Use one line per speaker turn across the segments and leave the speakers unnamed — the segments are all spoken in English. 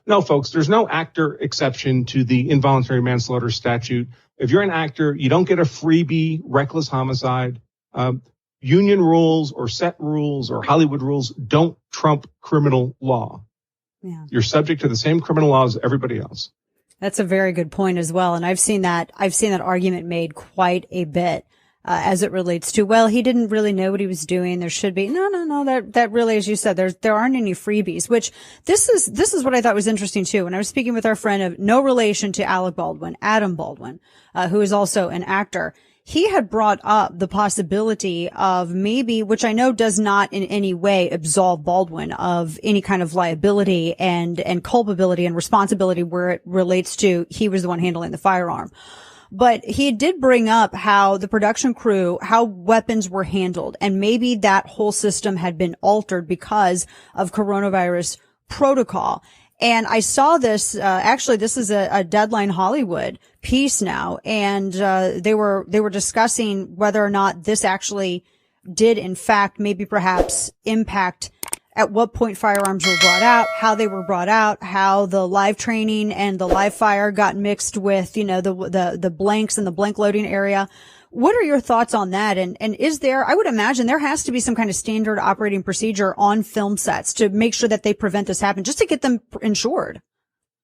No, folks, there's no actor exception to the involuntary manslaughter statute. If you're an actor, you don't get a freebie reckless homicide. Union rules or set rules or Hollywood rules don't trump criminal law.
Yeah.
You're subject to the same criminal law as everybody else.
That's a very good point as well. And I've seen that argument made quite a bit. As it relates to, well, he didn't really know what he was doing. There should be no. That really, as you said, there aren't any freebies. Which this is what I thought was interesting too. When I was speaking with our friend of no relation to Alec Baldwin, Adam Baldwin, who is also an actor, he had brought up the possibility of maybe, which I know does not in any way absolve Baldwin of any kind of liability and culpability and responsibility where it relates to he was the one handling the firearm. But he did bring up how the production crew, how weapons were handled, and maybe that whole system had been altered because of coronavirus protocol. And I saw this, actually this is a Deadline Hollywood piece now, and they were discussing whether or not this actually did in fact maybe perhaps impact at what point firearms were brought out, how they were brought out, how the live training and the live fire got mixed with, the blanks and the blank loading area. What are your thoughts on that? And is there, I would imagine there has to be some kind of standard operating procedure on film sets to make sure that they prevent this happening, just to get them insured.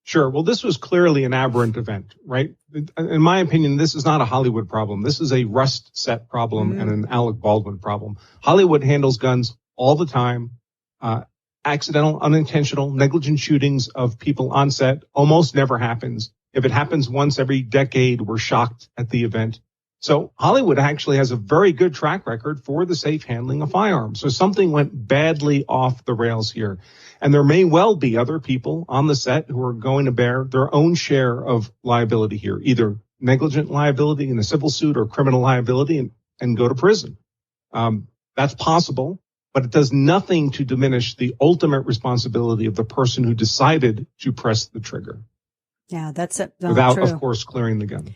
Sure. Well, this was clearly an aberrant event, right? In my opinion, this is not a Hollywood problem. This is a Rust set problem and an Alec Baldwin problem. Hollywood handles guns all the time. Accidental, unintentional, negligent shootings of people on set almost never happens. If it happens once every decade, we're shocked at the event. So Hollywood actually has a very good track record for the safe handling of firearms. So something went badly off the rails here. And there may well be other people on the set who are going to bear their own share of liability here, either negligent liability in a civil suit or criminal liability and go to prison. That's possible. But it does nothing to diminish the ultimate responsibility of the person who decided to press the trigger.
Yeah, that's it.
Without,
true.
Of course, clearing the gun.